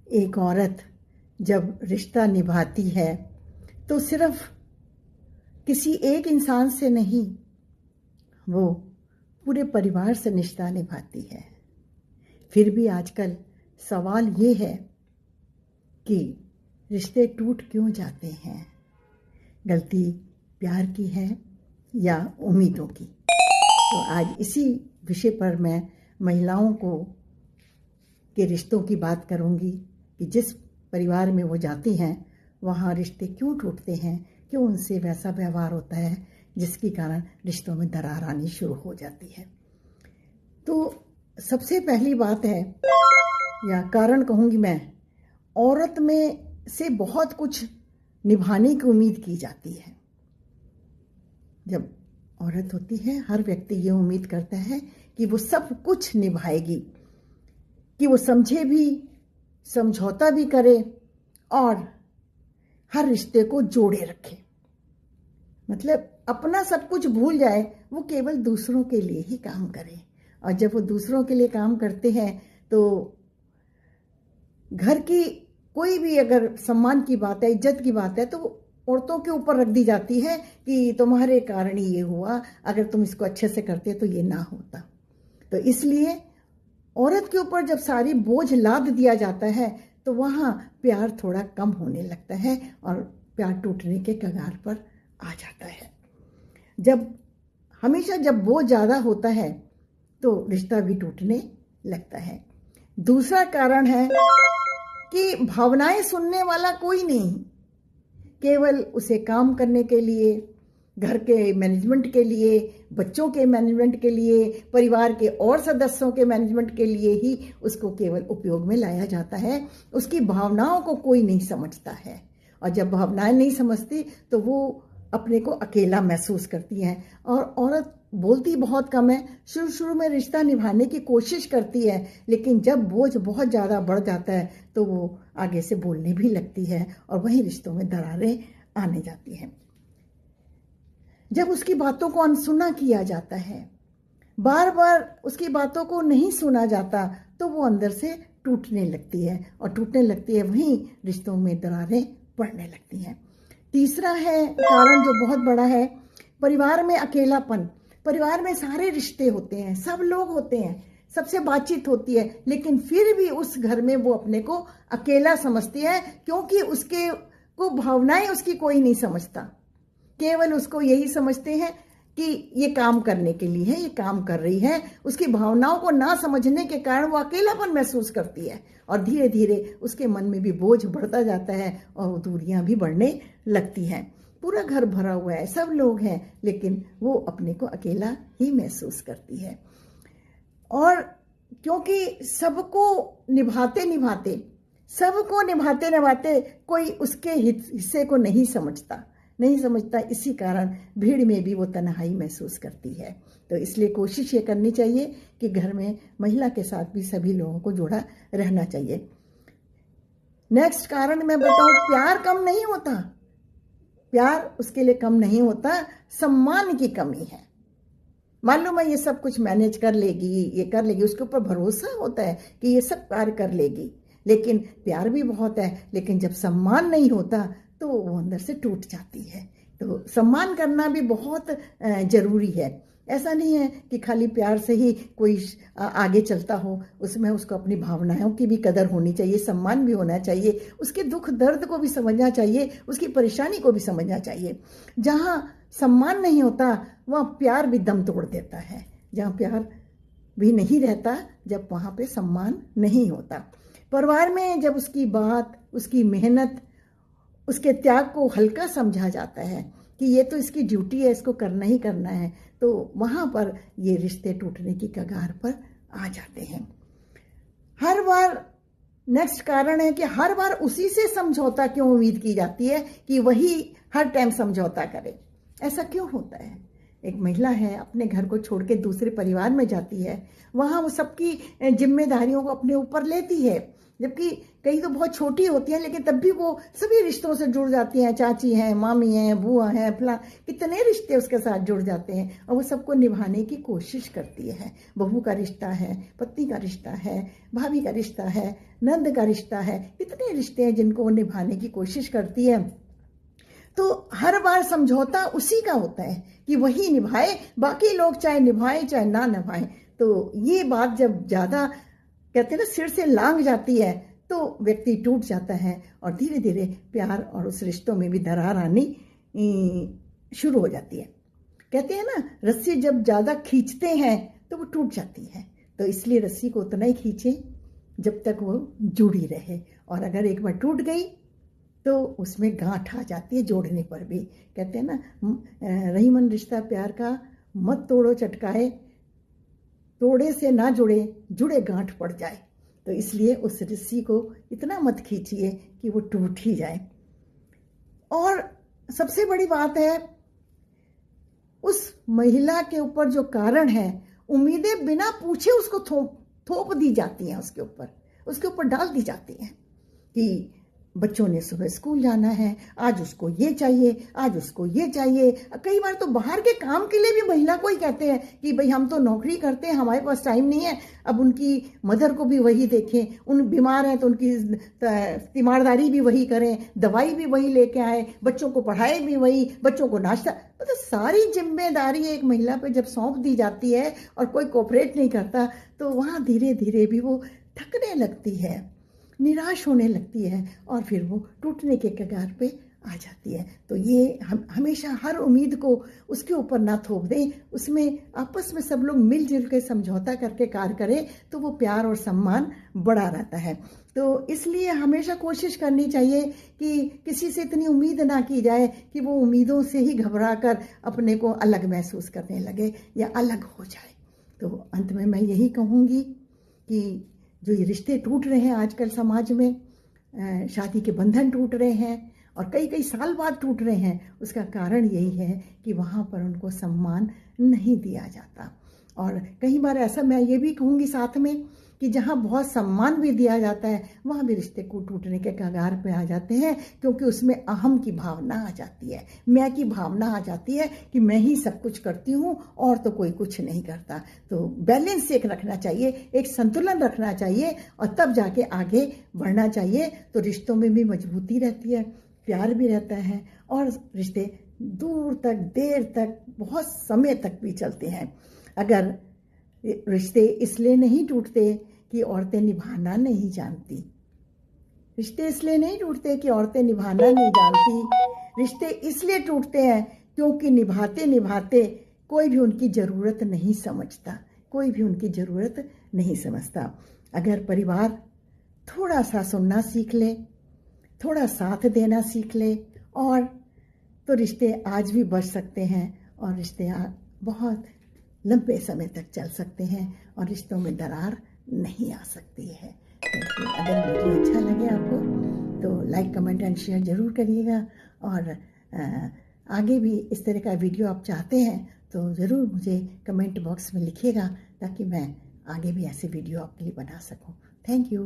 एक औरत जब रिश्ता निभाती है तो सिर्फ किसी एक इंसान से नहीं, वो पूरे परिवार से रिश्ता निभाती है। फिर भी आजकल सवाल ये है कि रिश्ते टूट क्यों जाते हैं? गलती प्यार की है या उम्मीदों की? तो आज इसी विषय पर मैं महिलाओं के रिश्तों की बात करूंगी कि जिस परिवार में वो जाती हैं वहाँ रिश्ते क्यों टूटते हैं, क्यों उनसे वैसा व्यवहार होता है जिसके कारण रिश्तों में दरार आनी शुरू हो जाती है। तो सबसे पहली बात है, या कारण कहूँगी मैं, औरत में से बहुत कुछ निभाने की उम्मीद की जाती है। जब औरत होती है, हर व्यक्ति ये उम्मीद करता है कि वो सब कुछ निभाएगी, कि वो समझे भी, समझौता भी करे और हर रिश्ते को जोड़े रखे। मतलब अपना सब कुछ भूल जाए, वो केवल दूसरों के लिए ही काम करे। और जब वो दूसरों के लिए काम करते हैं तो घर की कोई भी अगर सम्मान की बात है, इज्जत की बात है, तो औरतों के ऊपर रख दी जाती है कि तुम्हारे कारण ही ये हुआ, अगर तुम इसको अच्छे से करते तो ये ना होता। तो इसलिए औरत के ऊपर जब सारी बोझ लाद दिया जाता है तो वहाँ प्यार थोड़ा कम होने लगता है और प्यार टूटने के कगार पर आ जाता है। जब बोझ ज़्यादा होता है तो रिश्ता भी टूटने लगता है। दूसरा कारण है कि भावनाएं सुनने वाला कोई नहीं, केवल उसे काम करने के लिए, घर के मैनेजमेंट के लिए, बच्चों के मैनेजमेंट के लिए, परिवार के और सदस्यों के मैनेजमेंट के लिए ही उसको केवल उपयोग में लाया जाता है। उसकी भावनाओं को कोई नहीं समझता है, और जब भावनाएं नहीं समझती तो वो अपने को अकेला महसूस करती हैं। और औरत बोलती बहुत कम है, शुरू में रिश्ता निभाने की कोशिश करती है, लेकिन जब बोझ बहुत ज़्यादा बढ़ जाता है तो वो आगे से बोलने भी लगती है और वहीं रिश्तों में दरारें आने जाती हैं। जब उसकी बातों को अनसुना किया जाता है, बार बार उसकी बातों को नहीं सुना जाता, तो वो अंदर से टूटने लगती है, और टूटने लगती है वहीं रिश्तों में दरारें पड़ने लगती हैं। तीसरा है कारण जो बहुत बड़ा है, परिवार में अकेलापन। परिवार में सारे रिश्ते होते हैं, सब लोग होते हैं, सबसे बातचीत होती है, लेकिन फिर भी उस घर में वो अपने को अकेला समझती है, क्योंकि उसके को भावनाएं उसकी कोई नहीं समझता। केवल उसको यही समझते हैं कि ये काम करने के लिए है, ये काम कर रही है। उसकी भावनाओं को ना समझने के कारण वो अकेलापन महसूस करती है, और धीरे धीरे उसके मन में भी बोझ बढ़ता जाता है और दूरियां भी बढ़ने लगती हैं। पूरा घर भरा हुआ है, सब लोग हैं, लेकिन वो अपने को अकेला ही महसूस करती है। और क्योंकि सबको निभाते निभाते कोई उसके हिस्से को नहीं समझता, इसी कारण भीड़ में भी वो तन्हाई महसूस करती है। तो इसलिए कोशिश ये करनी चाहिए कि घर में महिला के साथ भी सभी लोगों को जोड़ा रहना चाहिए। नेक्स्ट कारण मैं बताऊं, प्यार कम नहीं होता। प्यार उसके लिए कम नहीं होता, सम्मान की कमी है। मालूम है ये सब कुछ मैनेज कर लेगी, ये कर लेगी, उसके ऊपर भरोसा होता है कि ये सब कार्य कर लेगी, लेकिन प्यार भी बहुत है, लेकिन जब सम्मान नहीं होता तो वो अंदर से टूट जाती है। तो सम्मान करना भी बहुत जरूरी है। ऐसा नहीं है कि खाली प्यार से ही कोई आगे चलता हो, उसमें उसको अपनी भावनाओं की भी कदर होनी चाहिए, सम्मान भी होना चाहिए, उसके दुख दर्द को भी समझना चाहिए, उसकी परेशानी को भी समझना चाहिए। जहाँ सम्मान नहीं होता वहाँ प्यार भी दम तोड़ देता है। जहाँ प्यार भी नहीं रहता, जब वहाँ पे सम्मान नहीं होता। परिवार में जब उसकी बात, उसकी मेहनत, उसके त्याग को हल्का समझा जाता है कि ये तो इसकी ड्यूटी है, इसको करना ही करना है, तो वहाँ पर ये रिश्ते टूटने की कगार पर आ जाते हैं। हर बार नेक्स्ट कारण है कि हर बार उसी से समझौता क्यों उम्मीद की जाती है कि वही हर टाइम समझौता करे। ऐसा क्यों होता है? एक महिला है, अपने घर को छोड़ के दूसरे परिवार में जाती है, वहाँ वो सबकी जिम्मेदारियों को अपने ऊपर लेती है, जबकि कई तो बहुत छोटी होती हैं, लेकिन तब भी वो सभी रिश्तों से जुड़ जाती हैं। चाची हैं, मामी हैं, बुआ हैं, फला, कितने रिश्ते उसके साथ जुड़ जाते हैं और वो सबको निभाने की कोशिश करती है। बहू का रिश्ता है, पत्नी का रिश्ता है, भाभी का रिश्ता है, नंद का रिश्ता है, कितने रिश्ते हैं जिनको वो निभाने की कोशिश करती है। तो हर बार समझौता उसी का होता है कि वही निभाए, बाकी लोग चाहे निभाएं चाहे ना निभाएं। तो ये बात जब ज़्यादा कहते हैं ना सिर से लांग जाती है तो व्यक्ति टूट जाता है और धीरे धीरे प्यार और उस रिश्तों में भी दरार आनी शुरू हो जाती है। कहते हैं ना रस्सी जब ज़्यादा खींचते हैं तो वो टूट जाती है, तो इसलिए रस्सी को उतना ही खींचे जब तक वो जुड़ी रहे, और अगर एक बार टूट गई तो उसमें गांठ आ जाती है जोड़ने पर भी। कहते हैं ना रही मन रिश्ता प्यार का, मत तोड़ो चटकाए, तोड़े से ना जुड़े, जुड़े गांठ पड़ जाए। तो इसलिए उस रस्सी को इतना मत खींचिए कि वो टूट ही जाए। और सबसे बड़ी बात है, उस महिला के ऊपर जो कारण है, उम्मीदें बिना पूछे उसको थोप दी जाती हैं, उसके ऊपर डाल दी जाती हैं कि बच्चों ने सुबह स्कूल जाना है, आज उसको ये चाहिए, आज उसको ये चाहिए। कई बार तो बाहर के काम के लिए भी महिला को ही कहते हैं कि भाई हम तो नौकरी करते हैं, हमारे पास टाइम नहीं है, अब उनकी मदर को भी वही देखें, उन बीमार हैं तो उनकी तीमारदारी भी वही करें, दवाई भी वही लेके आए, बच्चों को पढ़ाए भी वही, बच्चों को नाश्ता, मतलब सारी जिम्मेदारी एक महिला पे जब सौंप दी जाती है और कोई कोऑपरेट नहीं करता तो वहाँ धीरे धीरे भी वो थकने लगती है, निराश होने लगती है और फिर वो टूटने के कगार पे आ जाती है। तो ये हमेशा हर उम्मीद को उसके ऊपर ना थोप दें, उसमें आपस में सब लोग मिलजुल के समझौता करके कार्य करें तो वो प्यार और सम्मान बढ़ा रहता है। तो इसलिए हमेशा कोशिश करनी चाहिए कि किसी से इतनी उम्मीद ना की जाए कि वो उम्मीदों से ही घबरा कर अपने को अलग महसूस करने लगे या अलग हो जाए। तो अंत में मैं यही कहूँगी कि जो ये रिश्ते टूट रहे हैं आजकल समाज में, शादी के बंधन टूट रहे हैं और कई कई साल बाद टूट रहे हैं, उसका कारण यही है कि वहाँ पर उनको सम्मान नहीं दिया जाता। और कई बार ऐसा मैं ये भी कहूँगी साथ में कि जहाँ बहुत सम्मान भी दिया जाता है वहाँ भी रिश्ते को टूटने के कगार पे आ जाते हैं, क्योंकि उसमें अहम की भावना आ जाती है, मैं की भावना आ जाती है कि मैं ही सब कुछ करती हूँ और तो कोई कुछ नहीं करता। तो बैलेंस एक रखना चाहिए, एक संतुलन रखना चाहिए और तब जाके आगे बढ़ना चाहिए। तो रिश्तों में भी मजबूती रहती है, प्यार भी रहता है और रिश्ते दूर तक, देर तक, बहुत समय तक भी चलते हैं। अगर रिश्ते इसलिए नहीं टूटते कि औरतें निभाना नहीं जानती, रिश्ते इसलिए नहीं टूटते कि औरतें निभाना नहीं जानती, रिश्ते इसलिए टूटते हैं क्योंकि निभाते निभाते कोई भी उनकी ज़रूरत नहीं समझता, कोई भी उनकी ज़रूरत नहीं समझता। अगर परिवार थोड़ा सा सुनना सीख ले, थोड़ा साथ देना सीख ले और तो रिश्ते आज भी बच सकते हैं और रिश्ते बहुत लंबे समय तक चल सकते हैं और रिश्तों में दरार नहीं आ सकती है। तो अगर वीडियो अच्छा लगे आपको तो लाइक, कमेंट एंड शेयर ज़रूर करिएगा और आगे भी इस तरह का वीडियो आप चाहते हैं तो ज़रूर मुझे कमेंट बॉक्स में लिखिएगा ताकि मैं आगे भी ऐसे वीडियो आपके लिए बना सकूं। Thank you.